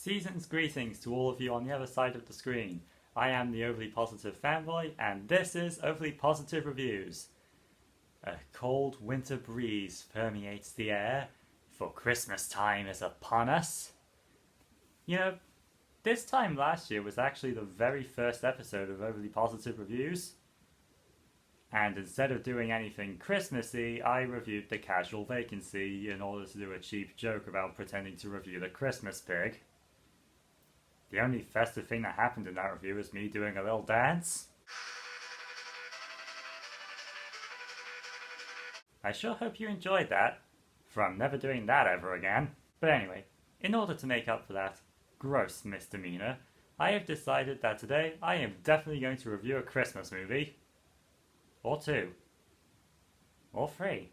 Season's greetings to all of you on the other side of the screen. I am the Overly Positive Fanboy, and this is Overly Positive Reviews. A cold winter breeze permeates the air, for Christmas time is upon us. You know, this time last year was actually the very first episode of Overly Positive Reviews. And instead of doing anything Christmassy, I reviewed The Casual Vacancy in order to do a cheap joke about pretending to review The Christmas Pig. The only festive thing that happened in that review is me doing a little dance. I sure hope you enjoyed that, for I'm never doing that ever again. But anyway, in order to make up for that gross misdemeanor, I have decided that today I am definitely going to review a Christmas movie. Or two. Or three.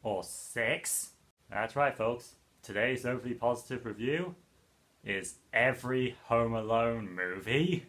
Or six. That's right, folks. Today's Overly Positive Review is every Home Alone movie.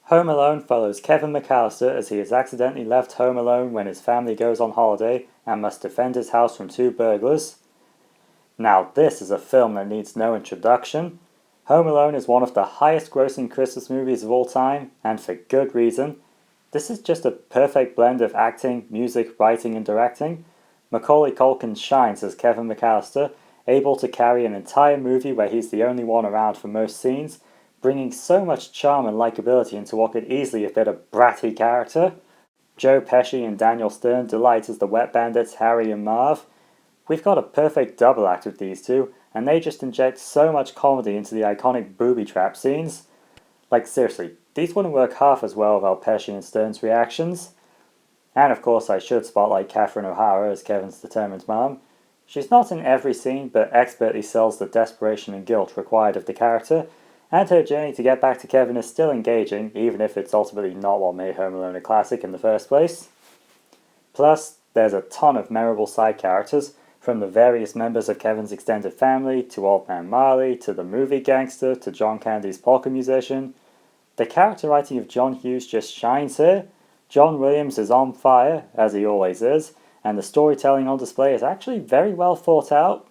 Home Alone follows Kevin McAllister as he is accidentally left home alone when his family goes on holiday and must defend his house from two burglars. Now this is a film that needs no introduction. Home Alone is one of the highest grossing Christmas movies of all time, and for good reason. This is just a perfect blend of acting, music, writing and directing. Macaulay Culkin shines as Kevin McAllister, able to carry an entire movie where he's the only one around for most scenes, bringing so much charm and likability into what could easily have been a bratty character. Joe Pesci and Daniel Stern delight as the Wet Bandits Harry and Marv. We've got a perfect double act with these two, and they just inject so much comedy into the iconic booby trap scenes. Like seriously, these wouldn't work half as well without Pesci and Stern's reactions. And of course I should spotlight Catherine O'Hara as Kevin's determined mom. She's not in every scene, but expertly sells the desperation and guilt required of the character, and her journey to get back to Kevin is still engaging, even if it's ultimately not what made Home Alone a classic in the first place. Plus, there's a ton of memorable side characters, from the various members of Kevin's extended family, to Old Man Marley, to the movie gangster, to John Candy's polka musician. The character writing of John Hughes just shines here. John Williams is on fire, as he always is, and the storytelling on display is actually very well thought out.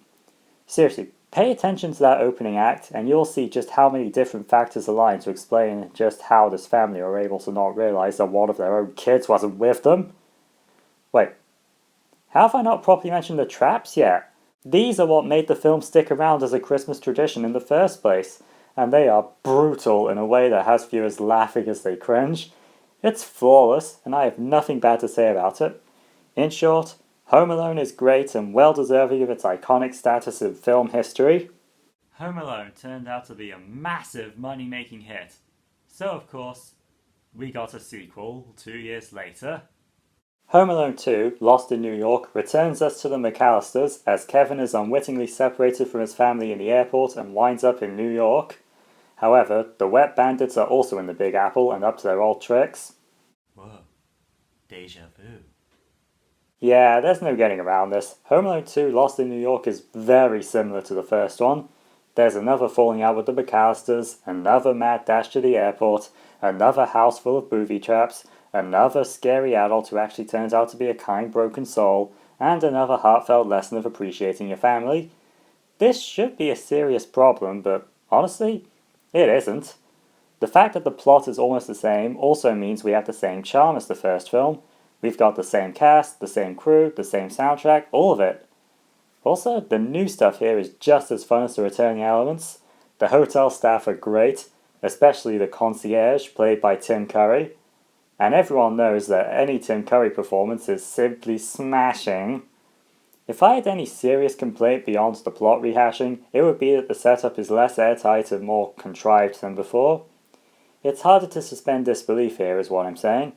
Seriously, pay attention to that opening act, and you'll see just how many different factors align to explain just how this family are able to not realize that one of their own kids wasn't with them. Wait, how have I not properly mentioned the traps yet? These are what made the film stick around as a Christmas tradition in the first place, and they are brutal in a way that has viewers laughing as they cringe. It's flawless, and I have nothing bad to say about it. In short, Home Alone is great and well deserving of its iconic status in film history. Home Alone turned out to be a massive money-making hit. So of course, we got a sequel 2 years later. Home Alone 2, Lost in New York, returns us to the McAllisters as Kevin is unwittingly separated from his family in the airport and winds up in New York. However, the Wet Bandits are also in the Big Apple and up to their old tricks. Whoa, deja vu. Yeah, there's no getting around this. Home Alone 2 Lost in New York is very similar to the first one. There's another falling out with the McAllisters, another mad dash to the airport, another house full of booby traps, another scary adult who actually turns out to be a kind broken soul, and another heartfelt lesson of appreciating your family. This should be a serious problem, but honestly, it isn't. The fact that the plot is almost the same also means we have the same charm as the first film. We've got the same cast, the same crew, the same soundtrack, all of it. Also, the new stuff here is just as fun as the returning elements. The hotel staff are great, especially the concierge, played by Tim Curry. And everyone knows that any Tim Curry performance is simply smashing. If I had any serious complaint beyond the plot rehashing, it would be that the setup is less airtight and more contrived than before. It's harder to suspend disbelief here, is what I'm saying.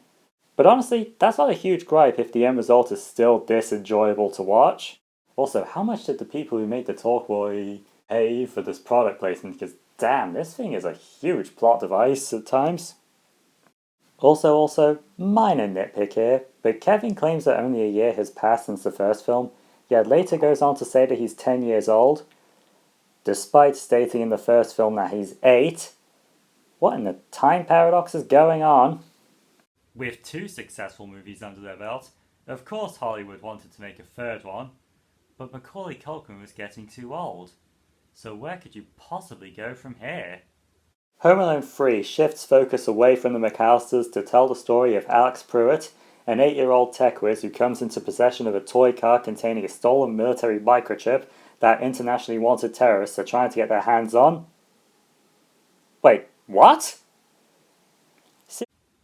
But honestly, that's not a huge gripe if the end result is still this enjoyable to watch. Also, how much did the people who made the Talk Boy pay for this product placement? Because Damn, this thing is a huge plot device at times. Also, minor nitpick here, but Kevin claims that only a year has passed since the first film, yet later goes on to say that he's 10 years old, despite stating in the first film that he's 8. What in the time paradox is going on? With 2 successful movies under their belt, of course Hollywood wanted to make a third one, but Macaulay Culkin was getting too old. So where could you possibly go from here? Home Alone 3 shifts focus away from the McAllisters to tell the story of Alex Pruitt, an 8-year-old tech whiz who comes into possession of a toy car containing a stolen military microchip that internationally wanted terrorists are trying to get their hands on. Wait, what?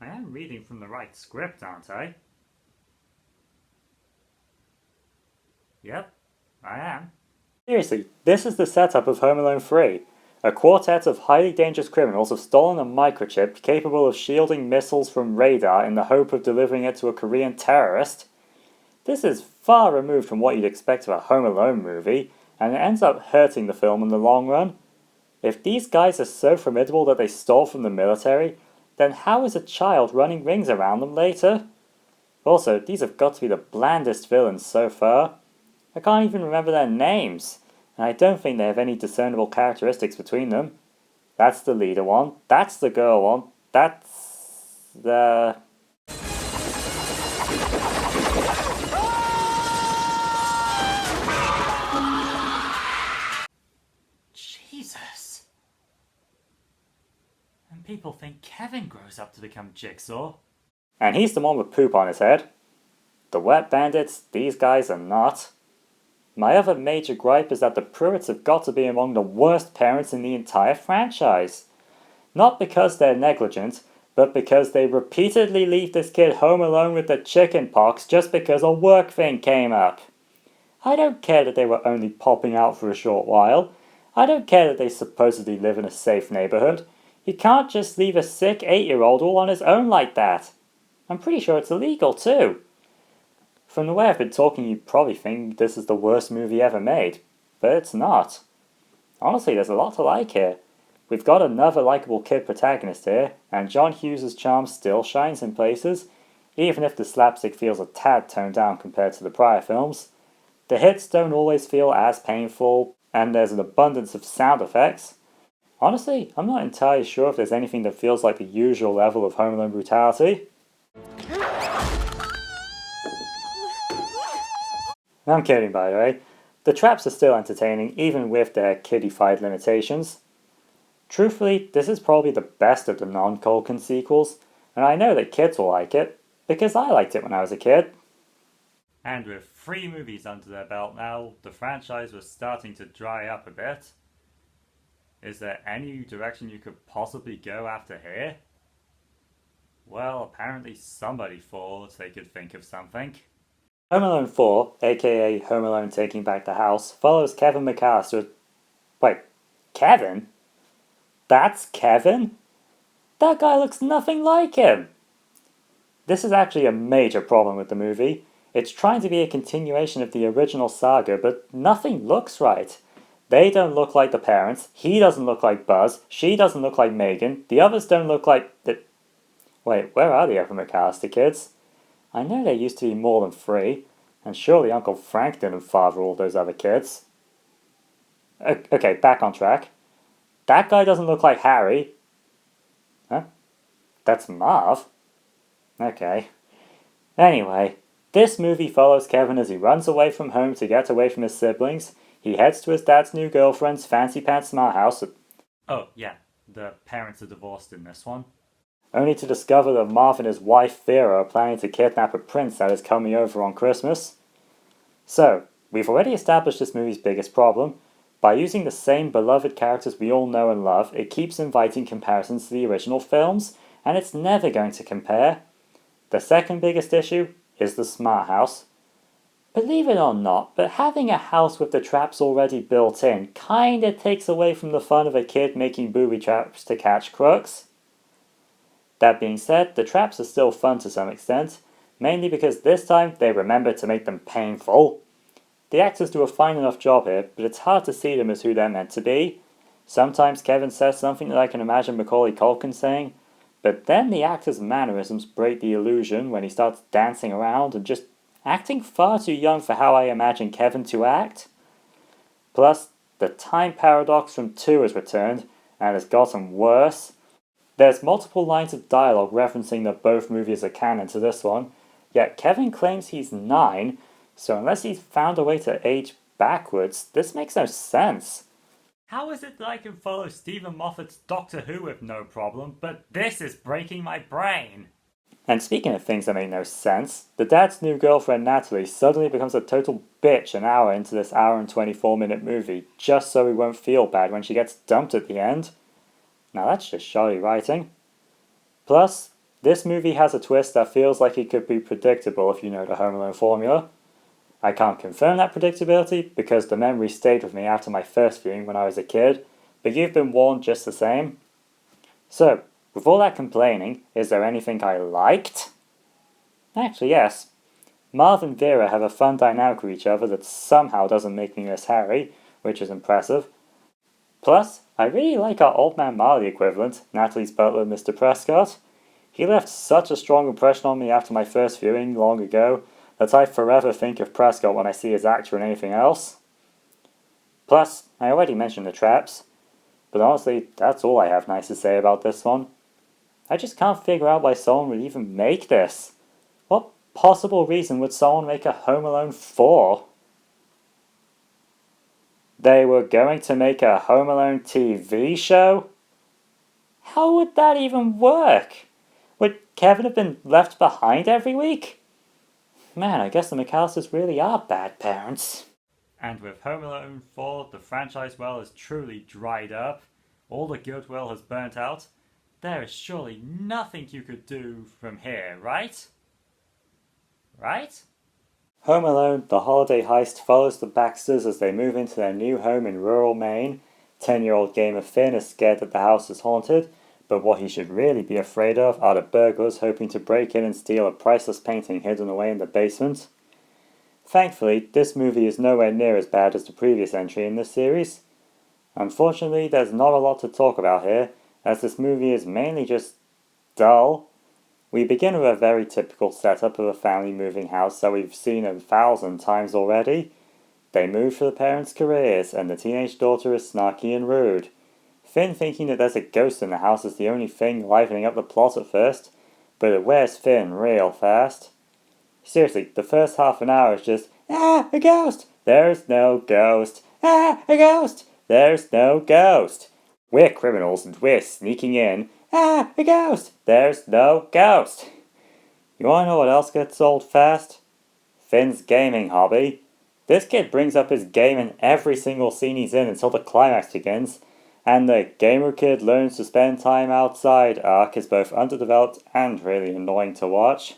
I am reading from the right script, aren't I? Yep, I am. Seriously, this is the setup of Home Alone 3. A quartet of highly dangerous criminals have stolen a microchip capable of shielding missiles from radar in the hope of delivering it to a Korean terrorist. This is far removed from what you'd expect of a Home Alone movie, and it ends up hurting the film in the long run. If these guys are so formidable that they stole from the military, then how is a child running rings around them later? Also, these have got to be the blandest villains so far. I can't even remember their names, and I don't think they have any discernible characteristics between them. That's the leader one, that's the girl one, that's the... Jesus! And people think Kevin grows up to become Jigsaw. And he's the one with poop on his head. The wet bandits, these guys are not. My other major gripe is that the Pruitts have got to be among the worst parents in the entire franchise. Not because they're negligent, but because they repeatedly leave this kid home alone with the chicken pox just because a work thing came up. I don't care that they were only popping out for a short while. I don't care that they supposedly live in a safe neighborhood. You can't just leave a sick 8-year-old all on his own like that. I'm pretty sure it's illegal too. From the way I've been talking, you probably think this is the worst movie ever made, but it's not. Honestly, there's a lot to like here. We've got another likable kid protagonist here, and John Hughes' charm still shines in places, even if the slapstick feels a tad toned down compared to the prior films. The hits don't always feel as painful, and there's an abundance of sound effects. Honestly, I'm not entirely sure if there's anything that feels like the usual level of Home Alone brutality. I'm kidding, by the way. The traps are still entertaining, even with their kiddified limitations. Truthfully, this is probably the best of the non-Culkin sequels, and I know that kids will like it, because I liked it when I was a kid. And with 3 movies under their belt now, the franchise was starting to dry up a bit. Is there any direction you could possibly go after here? Well, apparently somebody thought they could think of something. Home Alone 4, aka Home Alone Taking Back the House, follows Kevin McAllister. Wait, Kevin? That's Kevin? That guy looks nothing like him! This is actually a major problem with the movie. It's trying to be a continuation of the original saga, but nothing looks right. They don't look like the parents, he doesn't look like Buzz, she doesn't look like Megan, the others don't look like the... Wait, where are the other McAllister kids? I know there used to be more than 3, and surely Uncle Frank didn't father all those other kids. Okay, back on track. That guy doesn't look like Harry. Huh? That's Marv? Okay. Anyway, this movie follows Kevin as he runs away from home to get away from his siblings. He heads to his dad's new girlfriend's fancy pants smart house. Oh, yeah, the parents are divorced in this one. Only to discover that Marv and his wife Vera are planning to kidnap a prince that is coming over on Christmas. So, we've already established this movie's biggest problem. By using the same beloved characters we all know and love, it keeps inviting comparisons to the original films, and it's never going to compare. The second biggest issue is the smart house. Believe it or not, but having a house with the traps already built in kinda takes away from the fun of a kid making booby traps to catch crooks. That being said, the traps are still fun to some extent, mainly because this time they remember to make them painful. The actors do a fine enough job here, but it's hard to see them as who they're meant to be. Sometimes Kevin says something that I can imagine Macaulay Culkin saying, but then the actor's mannerisms break the illusion when he starts dancing around and just acting far too young for how I imagine Kevin to act. Plus, the time paradox from 2 has returned and has gotten worse. There's multiple lines of dialogue referencing that both movies are canon to this one, yet Kevin claims he's 9, so unless he's found a way to age backwards, this makes no sense. How is it that I can follow Stephen Moffat's Doctor Who with no problem, but this is breaking my brain? And speaking of things that make no sense, the dad's new girlfriend Natalie suddenly becomes a total bitch an hour into this hour and 24-minute movie, just so we won't feel bad when she gets dumped at the end. Now that's just shoddy writing. Plus, this movie has a twist that feels like it could be predictable if you know the Home Alone formula. I can't confirm that predictability because the memory stayed with me after my first viewing when I was a kid, but you've been warned just the same. So, with all that complaining, is there anything I liked? Actually, yes. Marv and Vera have a fun dynamic with each other that somehow doesn't make me miss Harry, which is impressive. Plus, I really like our Old Man Marley equivalent, Natalie's butler, Mr. Prescott. He left such a strong impression on me after my first viewing long ago that I forever think of Prescott when I see his actor in anything else. Plus, I already mentioned the traps, but honestly, that's all I have nice to say about this one. I just can't figure out why someone would even make this. What possible reason would someone make a Home Alone 4? They were going to make a Home Alone TV show? How would that even work? Would Kevin have been left behind every week? Man, I guess the McAllisters really are bad parents. And with Home Alone 4, the franchise well has truly dried up. All the goodwill has burnt out. There is surely nothing you could do from here, right? Right? Home Alone, the holiday heist follows the Baxters as they move into their new home in rural Maine. 10-year-old gamer Finn is scared that the house is haunted, but what he should really be afraid of are the burglars hoping to break in and steal a priceless painting hidden away in the basement. Thankfully, this movie is nowhere near as bad as the previous entry in this series. Unfortunately, there's not a lot to talk about here, as this movie is mainly just dull. We begin with a very typical setup of a family moving house that we've seen 1,000 times already. They move for the parents' careers, and the teenage daughter is snarky and rude. Finn thinking that there's a ghost in the house is the only thing livening up the plot at first, but it wears Finn real fast. Seriously, the first half an hour is just, "Ah, a ghost! There's no ghost! Ah, a ghost! There's no ghost! We're criminals and we're sneaking in. Ah, a ghost! There's no ghost!" You wanna know what else gets old fast? Finn's gaming hobby. This kid brings up his game in every single scene he's in until the climax begins, and the gamer kid learns to spend time outside arc is both underdeveloped and really annoying to watch.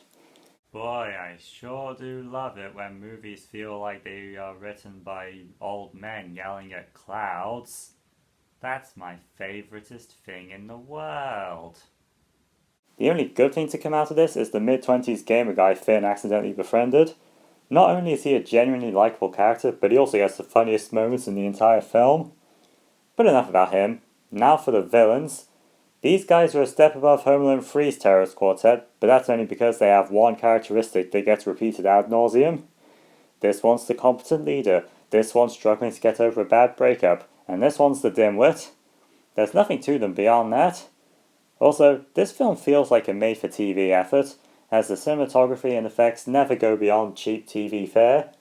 Boy, I sure do love it when movies feel like they are written by old men yelling at clouds. That's my favoritist thing in the world. The only good thing to come out of this is the mid-20s gamer guy Finn accidentally befriended. Not only is he a genuinely likable character, but he also has the funniest moments in the entire film. But enough about him. Now for the villains. These guys are a step above Home Alone 3's terrorist quartet, but that's only because they have one characteristic that gets repeated ad nauseum. This one's the competent leader, this one's struggling to get over a bad breakup, and this one's the dimwit. There's nothing to them beyond that. Also, this film feels like a made-for-TV effort, as the cinematography and effects never go beyond cheap TV fare.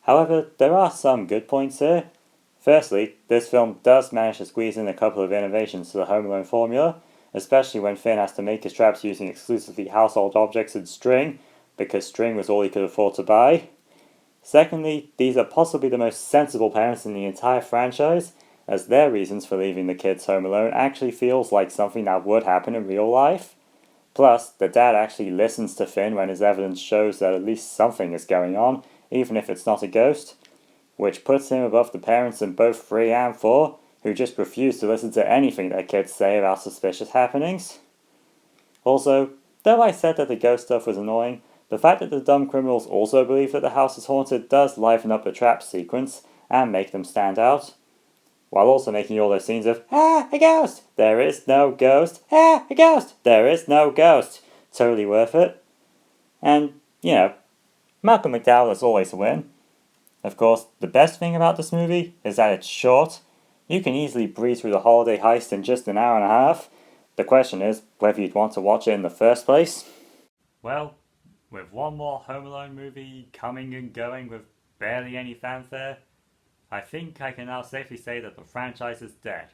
However, there are some good points here. Firstly, this film does manage to squeeze in a couple of innovations to the Home Alone formula, especially when Finn has to make his traps using exclusively household objects and string, because string was all he could afford to buy. Secondly, these are possibly the most sensible parents in the entire franchise, as their reasons for leaving the kids home alone actually feels like something that would happen in real life. Plus, the dad actually listens to Finn when his evidence shows that at least something is going on, even if it's not a ghost, which puts him above the parents in both 3 and 4, who just refuse to listen to anything their kids say about suspicious happenings. Also, though I said that the ghost stuff was annoying, the fact that the dumb criminals also believe that the house is haunted does liven up the trap sequence and make them stand out. while also making all those scenes of, ah, a ghost! There is no ghost! Ah, a ghost! There is no ghost! Totally worth it. And, Malcolm McDowell is always a win. Of course, the best thing about this movie is that it's short. You can easily breeze through the holiday heist in just an hour and a half. The question is whether you'd want to watch it in the first place. Well, with one more Home Alone movie coming and going with barely any fanfare, I think I can now safely say that the franchise is dead.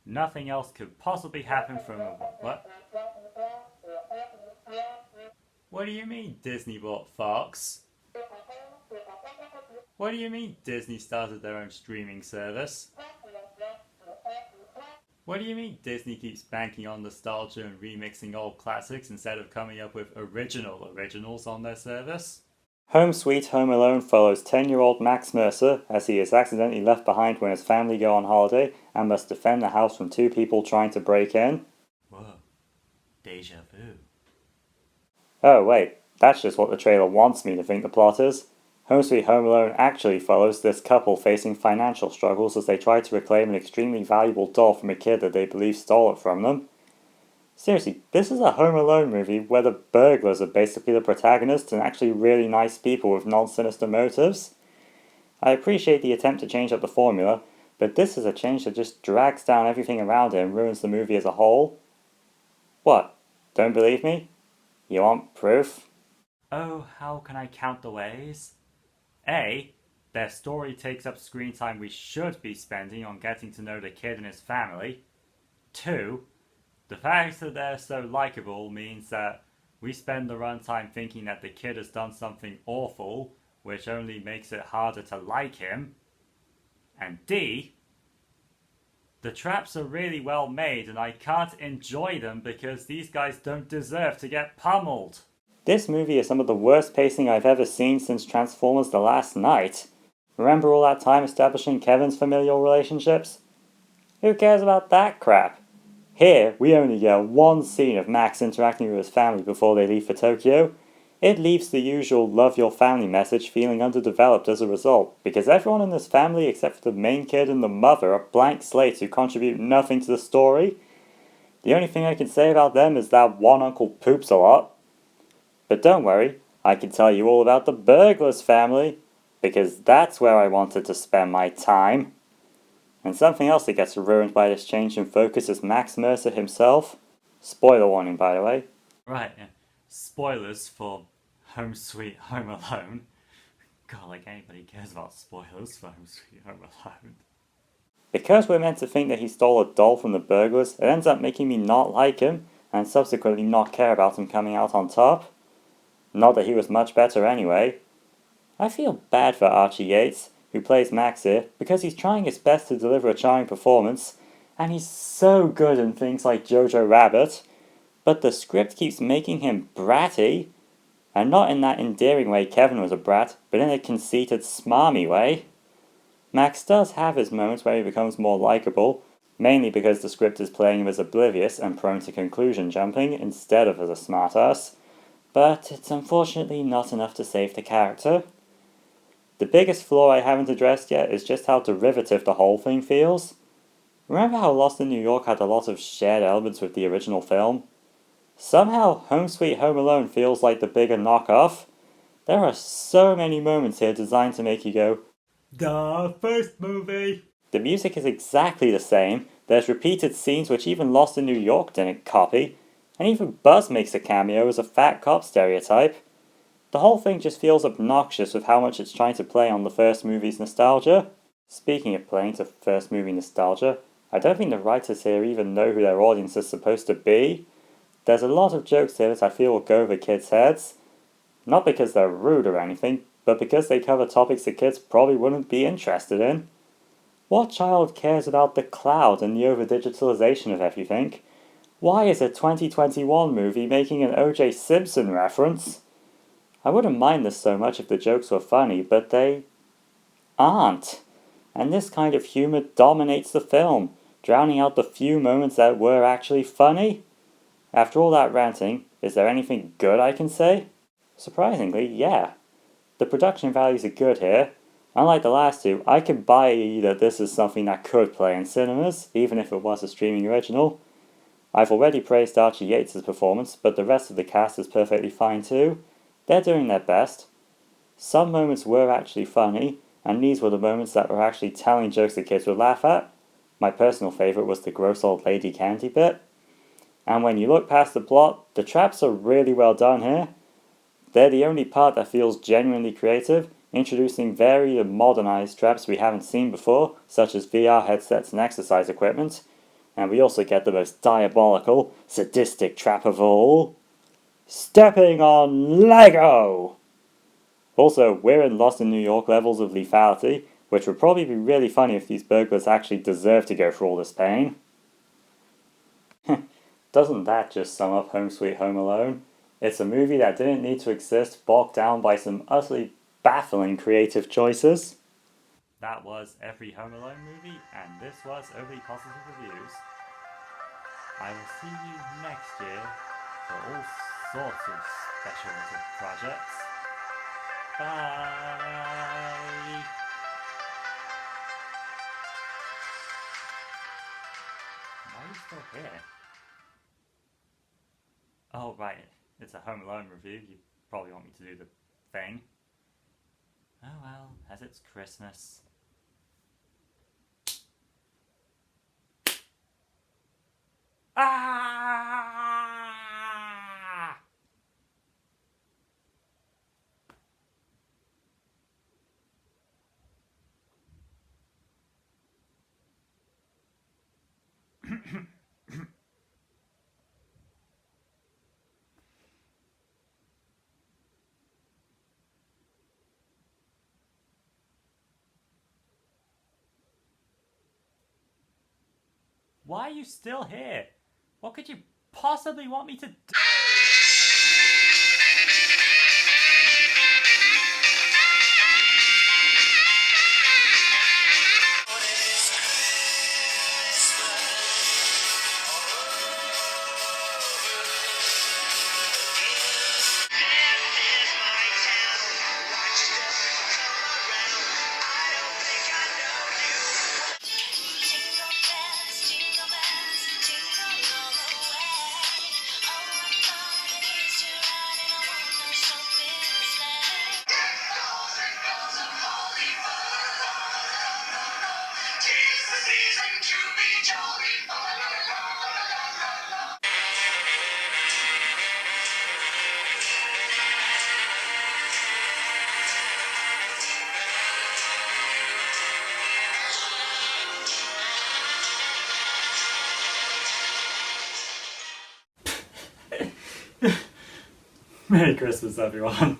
Nothing else could possibly happen from a... What? What do you mean Disney bought Fox? What do you mean Disney started their own streaming service? What do you mean Disney keeps banking on nostalgia and remixing old classics instead of coming up with originals on their service? Home Sweet Home Alone follows 10-year-old Max Mercer as he is accidentally left behind when his family go on holiday and must defend the house from two people trying to break in. Whoa. Deja vu. Oh wait, that's just what the trailer wants me to think the plot is. Home Sweet Home Alone actually follows this couple facing financial struggles as they try to reclaim an extremely valuable doll from a kid that they believe stole it from them. Seriously, this is a Home Alone movie where the burglars are basically the protagonists and actually really nice people with non-sinister motives. I appreciate the attempt to change up the formula, but this is a change that just drags down everything around it and ruins the movie as a whole. What? Don't believe me? You want proof? Oh, how can I count the ways? A. Their story takes up screen time we should be spending on getting to know the kid and his family. 2. The fact that they're so likable means that we spend the runtime thinking that the kid has done something awful, which only makes it harder to like him. And D. The traps are really well made and I can't enjoy them because these guys don't deserve to get pummeled. This movie is some of the worst pacing I've ever seen since Transformers The Last Night. Remember all that time establishing Kevin's familial relationships? Who cares about that crap? Here, we only get one scene of Max interacting with his family before they leave for Tokyo. It leaves the usual love your family message feeling underdeveloped as a result, because everyone in this family except for the main kid and the mother are blank slates who contribute nothing to the story. The only thing I can say about them is that one uncle poops a lot. But don't worry, I can tell you all about the burglars family, because that's where I wanted to spend my time. And something else that gets ruined by this change in focus is Max Mercer himself. Spoiler warning, by the way. Right, yeah. Spoilers for Home Sweet Home Alone. God, like anybody cares about spoilers for Home Sweet Home Alone. Because we're meant to think that he stole a doll from the burglars, it ends up making me not like him, and subsequently not care about him coming out on top. Not that he was much better anyway. I feel bad for Archie Yates, who plays Max here, because he's trying his best to deliver a charming performance, and he's so good in things like Jojo Rabbit, but the script keeps making him bratty, and not in that endearing way Kevin was a brat, but in a conceited, smarmy way. Max does have his moments where he becomes more likable, mainly because the script is playing him as oblivious and prone to conclusion jumping instead of as a smartass, but it's unfortunately not enough to save the character. The biggest flaw I haven't addressed yet is just how derivative the whole thing feels. Remember how Lost in New York had a lot of shared elements with the original film? Somehow, Home Sweet Home Alone feels like the bigger knockoff. There are so many moments here designed to make you go, "The first movie!" The music is exactly the same, there's repeated scenes which even Lost in New York didn't copy, and even Buzz makes a cameo as a fat cop stereotype. The whole thing just feels obnoxious with how much it's trying to play on the first movie's nostalgia. Speaking of playing to first movie nostalgia, I don't think the writers here even know who their audience is supposed to be. There's a lot of jokes here that I feel will go over kids' heads. Not because they're rude or anything, but because they cover topics that kids probably wouldn't be interested in. What child cares about the cloud and the over-digitalization of everything? Why is a 2021 movie making an O.J. Simpson reference? I wouldn't mind this so much if the jokes were funny, but they aren't. And this kind of humor dominates the film, drowning out the few moments that were actually funny. After all that ranting, is there anything good I can say? Surprisingly, yeah. The production values are good here. Unlike the last two, I can buy that this is something that could play in cinemas, even if it was a streaming original. I've already praised Archie Yates' performance, but the rest of the cast is perfectly fine too. They're doing their best. Some moments were actually funny, and these were the moments that were actually telling jokes that kids would laugh at. My personal favourite was the gross old lady candy bit. And when you look past the plot, the traps are really well done here. They're the only part that feels genuinely creative, introducing varied and modernized traps we haven't seen before, such as VR headsets and exercise equipment. And we also get the most diabolical, sadistic trap of all: stepping on Lego! Also, we're in Lost in New York levels of lethality, which would probably be really funny if these burglars actually deserved to go through all this pain. Doesn't that just sum up Home Sweet Home Alone? It's a movie that didn't need to exist, bogged down by some utterly baffling creative choices. That was every Home Alone movie, and this was Overly Positive Reviews. I will see you next year for all sorts of special little projects. Bye! Why are you still here? Oh, right. It's a Home Alone review. You probably want me to do the thing. Oh well, as it's Christmas. Ah! Why are you still here? What could you possibly want me to do? Merry Christmas, everyone.